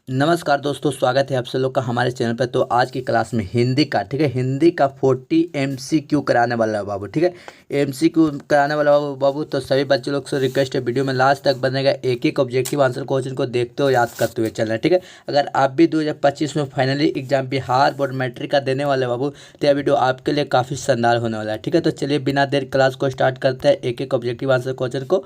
नमस्कार दोस्तों, स्वागत है आप सब लोग का हमारे चैनल पर। तो आज की क्लास में हिंदी का, ठीक है, हिंदी का 40 MCQ कराने वाला है बाबू, ठीक है। MCQ कराने वाला बाबू। तो सभी बच्चे लोग से रिक्वेस्ट है, वीडियो में लास्ट तक बनेगा, एक एक ऑब्जेक्टिव आंसर क्वेश्चन को देखते हो, याद करते हुए चलना है, ठीक है। अगर आप भी 2025 में finally exam Bihar board matric का देने वाले बाबू, तो यह वीडियो आपके लिए काफ़ी शानदार होने वाला है, ठीक है। तो चलिए बिना देर क्लास को स्टार्ट करते हैं, एक एक ऑब्जेक्टिव आंसर क्वेश्चन को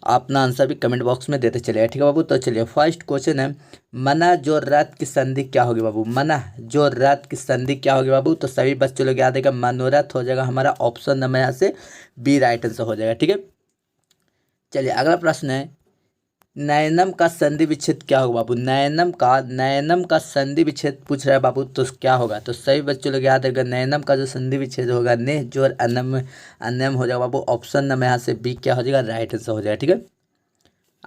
अपना आंसर भी कमेंट बॉक्स में देते चलिए, ठीक है बाबू। तो चलिए फर्स्ट क्वेश्चन है, मना जो रथ की संधि क्या होगी बाबू। मना जो रथ की संधि क्या होगी बाबू। तो सभी बच्चों लोग याद है कि मनोरथ हो जाएगा हमारा, ऑप्शन नंबर यहाँ से बी राइट आंसर हो जाएगा, ठीक है। चलिए अगला प्रश्न है, नयनम का संधि विच्छेद क्या होगा बाबू। नयनम का संधि विच्छेद पूछ रहा है बाबू, तो क्या होगा। तो सभी बच्चों लोग याद रखेगा, नयनम का जो संधि विच्छेद होगा नेह जोर अनम अन्यम हो जाएगा बाबू, ऑप्शन नंबर यहाँ से बी क्या हो जाएगा, राइट आंसर हो जाएगा, ठीक है।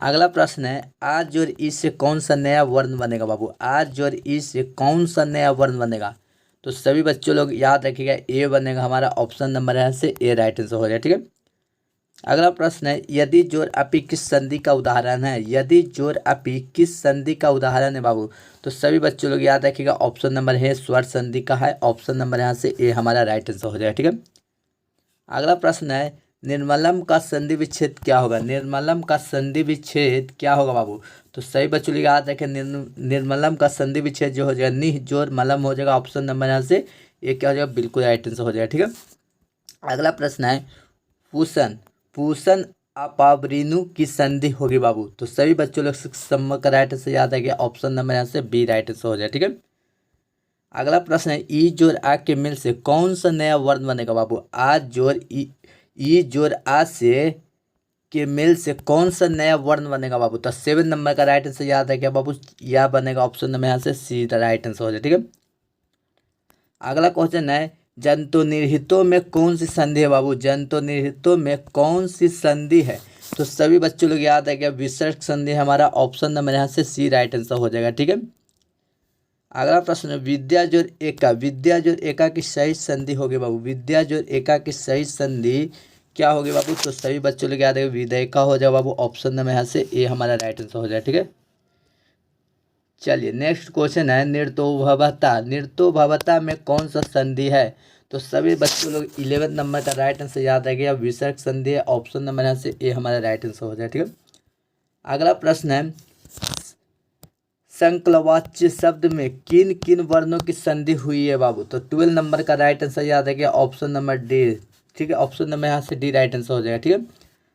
अगला प्रश्न है, आज जोर ई से कौन सा नया वर्ण बनेगा बाबू। आज जोर ई से कौन सा नया वर्ण बनेगा। तो सभी बच्चों लोग याद रखिएगा, ए बनेगा हमारा, ऑप्शन नंबर यहाँ से ए राइट आंसर हो जाएगा, ठीक है। अगला प्रश्न है, यदि जोर अपी किस संधि का उदाहरण है। यदि जोर अपी किस संधि का उदाहरण है बाबू। तो सभी बच्चों लोग याद रखिएगा, ऑप्शन नंबर है स्वर संधि का है, ऑप्शन नंबर यहाँ से ए हमारा राइट आंसर हो जाएगा, ठीक है। अगला प्रश्न है, निर्मलम का संधि विच्छेद क्या होगा। निर्मलम का संधि विच्छेद क्या होगा बाबू। तो सही बच्चों लोग याद रखें, निर्मलम का संधि विच्छेद जो हो जाएगा निह जोर मलम हो जाएगा, ऑप्शन नंबर यहाँ से ये क्या हो जाएगा, बिल्कुल राइट आंसर हो जाएगा, ठीक है। अगला प्रश्न है, पूषण पूषण अपावरिनु की संधि होगी बाबू। तो सभी बच्चों लोग सम्मक राइट आंसर याद है, ऑप्शन नंबर यहाँ से बी राइट आंसर हो जाएगा, ठीक है। अगला प्रश्न है, ई जोर आ के मिल से कौन सा नया वर्ण बनेगा बाबू। आज जोर ई जोर आ से के मेल से कौन सा नया वर्ण बनेगा बाबू। तो 7 नंबर का राइट आंसर याद है क्या बाबू, यह बनेगा ऑप्शन नंबर यहाँ से सी राइट आंसर हो जाए, ठीक है। अगला क्वेश्चन है, जंतु निर्हितों में कौन सी संधि है बाबू। जंतु निर्हितों में कौन सी संधि है। तो सभी बच्चों लोग याद है क्या, विसर्ग संधि हमारा, ऑप्शन नंबर यहाँ से सी राइट आंसर हो जाएगा, ठीक है। अगला प्रश्न है, विद्या जोर एका की सही संधि होगी बाबू। विद्या जोर एका की सही संधि क्या होगी बाबू। तो सभी बच्चों लोग याद है विधेयका हो जाए बाबू, ऑप्शन नंबर यहाँ से ए हमारा राइट आंसर हो जाए, ठीक है। चलिए नेक्स्ट क्वेश्चन है, नृतोभवता में कौन सा संधि है। तो सभी बच्चों लोग 11 नंबर का राइट आंसर याद है, विसर्ग संधि है, ऑप्शन नंबर यहाँ से ए हमारा राइट आंसर हो जाए, ठीक है। अगला प्रश्न है, संकलवाच्य शब्द में किन किन वर्णों की संधि हुई है बाबू। तो 12 नंबर का राइट आंसर याद है कि ऑप्शन नंबर डी, ठीक है, ऑप्शन नंबर यहाँ से डी राइट आंसर हो जाएगा, ठीक है।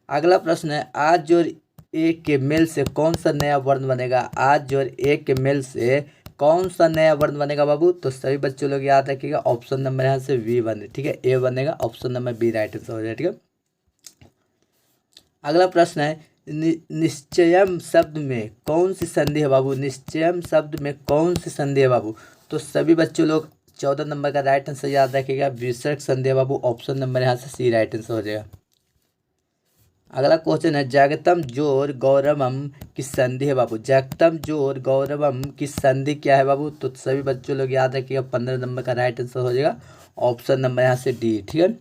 अगला प्रश्न है, आज जोर ए के मेल से कौन सा नया वर्ण बनेगा। आज जोर ए के मेल से कौन सा नया वर्ण बनेगा बाबू। तो सभी बच्चों लोग याद रखिएगा, ऑप्शन नंबर यहाँ से वी बने, ठीक है, ए बनेगा, option number B right answer हो जाएगा, ठीक है। अगला प्रश्न है, निश्चयम शब्द में कौन सी संधि है बाबू। निश्चयम शब्द में कौन सी संधि है बाबू। तो सभी बच्चों लोग 14 नंबर का राइट आंसर याद रखिएगा, विसर्ग संधि है बाबू, ऑप्शन नंबर यहाँ से सी राइट आंसर हो जाएगा। अगला क्वेश्चन है, जगतम जोर गौरवम की संधि है बाबू। जगतम जोर गौरवम की संधि क्या है बाबू। तो सभी बच्चों लोग याद रखिएगा, 15 नंबर का राइट आंसर हो जाएगा, ऑप्शन नंबर यहाँ से डी, ठीक है।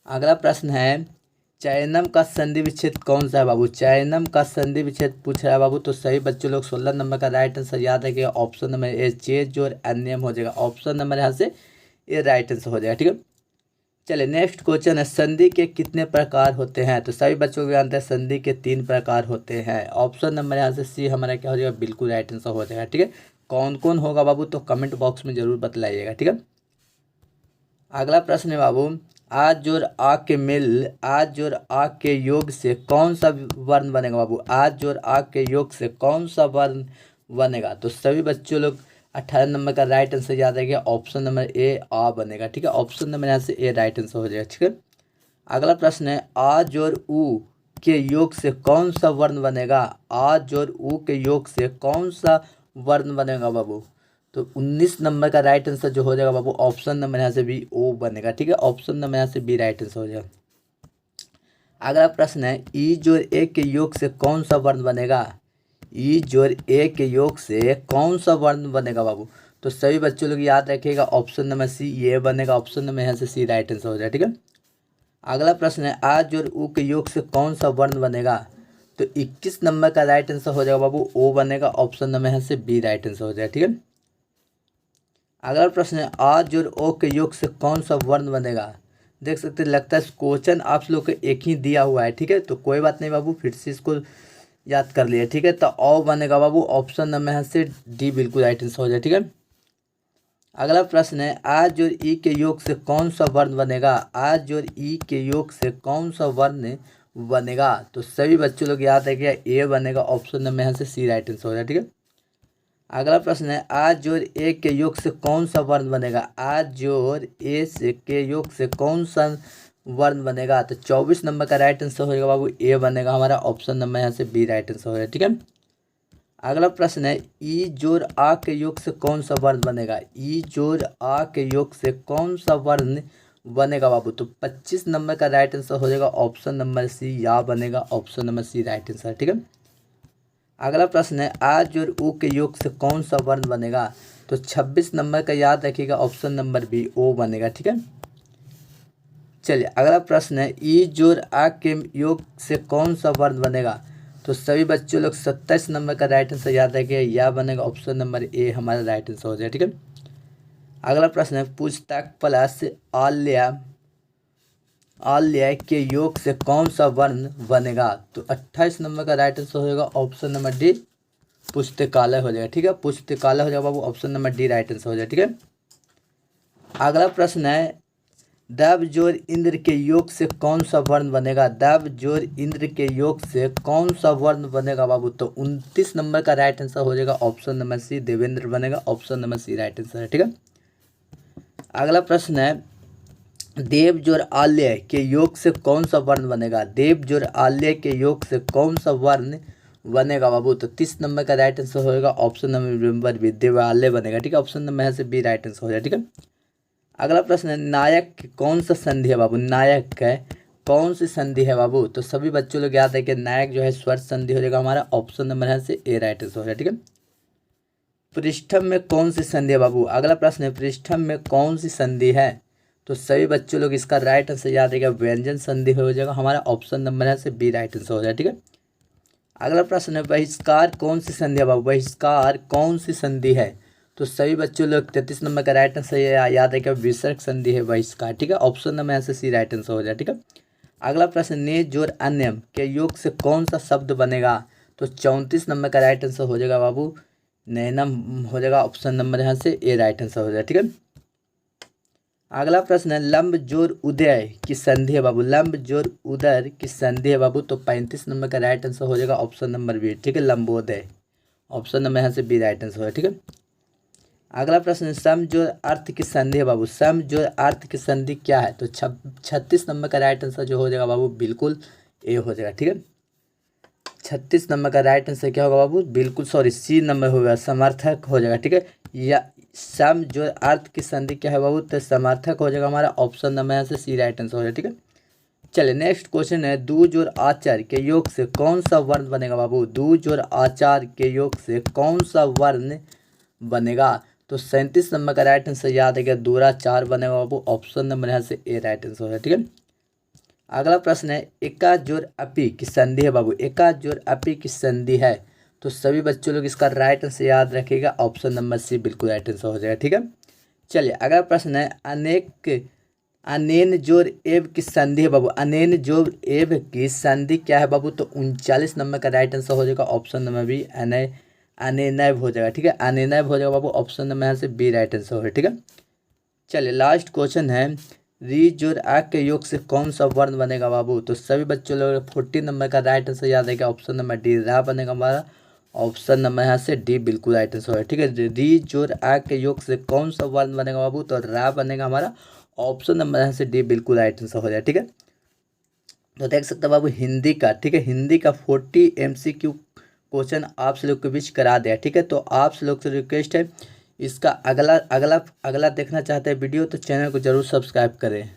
अगला प्रश्न है, चयनम का संधि विच्छेद कौन सा है बाबू। चयनम का संधि विच्छेद पूछ रहा है बाबू। तो सही बच्चों लोग 16 नंबर का राइट आंसर याद रखिएगा, ऑप्शन नंबर ए चेत जोर अन्यम हो जाएगा, ऑप्शन नंबर यहाँ से ए राइट आंसर हो जाएगा, ठीक है। चलिए नेक्स्ट क्वेश्चन है, संधि के कितने प्रकार होते हैं। तो सभी बच्चों को जानते हैं संधि के 3 प्रकार होते हैं, ऑप्शन नंबर यहाँ से सी हमारा क्या हो जाएगा, बिल्कुल राइट आंसर हो जाएगा, ठीक है। कौन कौन होगा बाबू, तो कमेंट बॉक्स में जरूर बतलाइएगा, ठीक है। अगला प्रश्न है बाबू, आज जोर आ के मिल, आज जोर आ के योग से कौन सा वर्ण बनेगा बाबू। आज जोर आ के योग से कौन सा वर्ण बनेगा। तो सभी बच्चों लोग 18 नंबर का राइट आंसर याद रखिए, ऑप्शन नंबर ए आ बनेगा, ठीक है, ऑप्शन नंबर यहाँ से ए राइट आंसर हो जाएगा, ठीक है। अगला प्रश्न है, आ जोर ऊ के योग से कौन सा वर्ण बनेगा। आ जोर ऊ के योग से कौन सा वर्ण बनेगा बाबू। तो 19 नंबर का राइट आंसर जो हो जाएगा बाबू, ऑप्शन नंबर यहाँ से बी ओ बनेगा, ठीक है, ऑप्शन नंबर यहाँ से बी राइट आंसर हो जाएगा। अगला प्रश्न है, ई जोर ए के योग से कौन सा वर्ण बनेगा। ई जोर ए के योग से कौन सा वर्ण बनेगा बाबू। तो सभी बच्चों लोग याद रखिएगा, ऑप्शन नंबर सी ये बनेगा, ऑप्शन नंबर यहाँ से सी राइट आंसर हो जाएगा, ठीक है। अगला प्रश्न है, आज जोर ऊ के योग से कौन सा वर्ण बनेगा। तो 21 नंबर का राइट आंसर हो जाएगा बाबू ओ बनेगा, ऑप्शन नंबर यहाँ से बी राइट आंसर हो जाएगा। ठीक है, अगला प्रश्न है आ जोड़ ओ के योग से कौन सा वर्ण बनेगा। देख सकते हैं, लगता है क्वेश्चन आप लोग को एक ही दिया हुआ है। ठीक है, तो कोई बात नहीं बाबू, फिर से इसको याद कर लिए। ठीक है, तो ओ बनेगा बाबू, ऑप्शन नंबर यहाँ से डी बिल्कुल राइट आंसर हो जाए। ठीक है, अगला प्रश्न है आ जोड़ ई के योग से कौन सा वर्ण बनेगा। आ जोड़ ई के योग से कौन सा वर्ण बनेगा। तो सभी बच्चों लोग याद है कि ए बनेगा, ऑप्शन नंबर यहाँ से सी राइट आंसर हो जाए। ठीक है, अगला प्रश्न है आ जोड़ ए के योग से कौन सा वर्ण बनेगा। आ जोड़ ए से के योग से कौन सा वर्ण बनेगा। तो 24 नंबर का राइट आंसर हो जाएगा बाबू ए बनेगा हमारा, ऑप्शन नंबर यहाँ से बी राइट आंसर हो जाएगा। ठीक है, अगला प्रश्न है ई जोड़ आ के योग से कौन सा वर्ण बनेगा। ई जोड़ आ के योग से कौन सा वर्ण बनेगा बाबू। तो 25 नंबर का राइट आंसर हो जाएगा, ऑप्शन नंबर सी या बनेगा, option number C right answer. ठीक है, अगला प्रश्न है आ जोड़ ऊ के योग से कौन सा वर्ण बनेगा। तो 26 नंबर का याद रखिएगा, ऑप्शन नंबर बी ओ बनेगा। ठीक है, चलिए अगला प्रश्न है ई जोड़ आ के योग से कौन सा वर्ण बनेगा। तो सभी बच्चों लोग 27 नंबर का राइट आंसर याद रखिएगा, या बनेगा, ऑप्शन नंबर ए हमारा राइट आंसर हो जाएगा। ठीक है, अगला प्रश्न है पुस्तक प्लस आल्य के योग से कौन सा वर्ण बनेगा। तो 28 नंबर का राइट आंसर हो जाएगा, ऑप्शन नंबर डी पुस्तकालय हो जाएगा। ठीक है, पुस्तकालय हो जाएगा बाबू, option number D right answer हो जाएगा। ठीक है, अगला प्रश्न है दब जोड़ इंद्र के योग से कौन सा वर्ण बनेगा। दब जोड़ इंद्र के योग से कौन सा वर्ण बनेगा बाबू। तो 29 नंबर का राइट आंसर हो जाएगा, ऑप्शन नंबर सी देवेंद्र बनेगा, option number C right answer है। ठीक है, अगला प्रश्न है देव जोड़ आल्य के योग से कौन सा वर्ण बनेगा। देव जोड़ आल्य के योग से कौन सा वर्ण बनेगा बाबू। तो 30 नंबर का राइट आंसर होगा, ऑप्शन नंबर बी देवालय बनेगा। ठीक है, ऑप्शन नंबर यहाँ से बी राइट आंसर हो जाएगा। ठीक है, अगला प्रश्न है नायक कौन सा संधि है बाबू। नायक है कौन सी संधि है बाबू। तो सभी बच्चों लोग याद है कि नायक जो है स्वर संधि हो जाएगा हमारा, ऑप्शन नंबर यहाँ से ए राइट आंसर हो जाएगा। ठीक है, पृष्ठम में कौन सी संधि है बाबू। अगला प्रश्न है पृष्ठम में कौन सी संधि है। तो सभी बच्चों लोग इसका राइट आंसर याद रहेगा, व्यंजन संधि हो जाएगा हमारा, ऑप्शन नंबर है से बी राइट आंसर हो जाएगा। ठीक है, अगला प्रश्न है बहिष्कार कौन सी संधि है बाबू। बहिष्कार कौन सी संधि है। तो सभी बच्चों लोग 33 नंबर का राइट आंसर याद रहेगा, विसर्ग संधि है बहिष्कार। ठीक है, ऑप्शन नंबर यहाँ से सी राइट आंसर हो जाएगा। ठीक है, अगला प्रश्न ने जोड़ अन्य के योग से कौन सा शब्द बनेगा। तो 34 नंबर का राइट आंसर हो जाएगा बाबू नैनम हो जाएगा, ऑप्शन नंबर यहाँ से ए राइट आंसर हो जाएगा। ठीक है, अगला प्रश्न है लंब जोड़ उदय की संधि है बाबू। लंब जोड़ उदर की संधि है बाबू। तो 35 नंबर का राइट आंसर हो जाएगा, ऑप्शन नंबर बी। ठीक है, लंबोदय, ऑप्शन नंबर यहाँ से बी राइट आंसर है। ठीक है, अगला प्रश्न है सम जोड़ अर्थ की संधि है बाबू। सम जोड़ अर्थ की संधि क्या है। तो 36 नंबर का राइट आंसर जो हो जाएगा बाबू बिल्कुल ए हो जाएगा। ठीक है, 36 नंबर का राइट आंसर क्या होगा बाबू, बिल्कुल सॉरी सी नंबर होगा, समर्थक हो जाएगा। ठीक है, या सम जो अर्थ की संधि क्या है बाबू, तो समर्थक हो जाएगा हमारा, ऑप्शन नंबर यहाँ से सी राइट आंसर हो जाएगा। ठीक है, चलिए नेक्स्ट क्वेश्चन है दू जोड़ आचार के योग से कौन सा वर्ण बनेगा बाबू। दू जोड़ आचार के योग से कौन सा वर्ण बनेगा। तो 37 नंबर का राइट आंसर याद है, दूराचार बनेगा बाबू, ऑप्शन नंबर यहाँ से ए राइट आंसर हो जाएगा। ठीक है, अगला प्रश्न है एका जोड़ अपी की संधि है बाबू। एका जोड़ अपी की संधि है। तो सभी बच्चों लोग इसका राइट आंसर याद रखिएगा, ऑप्शन नंबर सी बिल्कुल राइट आंसर हो जाएगा। ठीक है, चलिए अगला प्रश्न है अनेन जोड़ एव की संधि है बाबू। अनेन जोड़ एव की संधि क्या है बाबू। तो 39 नंबर का राइट आंसर हो जाएगा, ऑप्शन नंबर बी अनेनैव हो जाएगा। ठीक है, अनेनैव हो जाएगा बाबू, ऑप्शन नंबर यहाँ से बी राइट आंसर हो जाएगा। ठीक है, चलिए लास्ट क्वेश्चन है री जोड़ आ के योग से कौन सा वर्ण बनेगा बाबू। तो सभी बच्चों लोग 40 नंबर का राइट आंसर याद है, ऑप्शन नंबर डी रा बनेगा हमारा, ऑप्शन नंबर यहाँ से डी बिल्कुल राइट आंसर है। ठीक है, री जोड़ आ के योग से कौन सा वर्ण बनेगा बाबू। तो रा बनेगा हमारा, ऑप्शन नंबर यहाँ से डी बिल्कुल राइट आंसर हो जाए। ठीक है, तो देख सकते हैं बाबू हिंदी का, ठीक है, हिंदी का 40 MCQ क्वेश्चन आप से लोग के बीच करा दिया। ठीक है, तो आप से लोग से रिक्वेस्ट है इसका अगला देखना चाहते हैं वीडियो तो चैनल को जरूर सब्सक्राइब करें।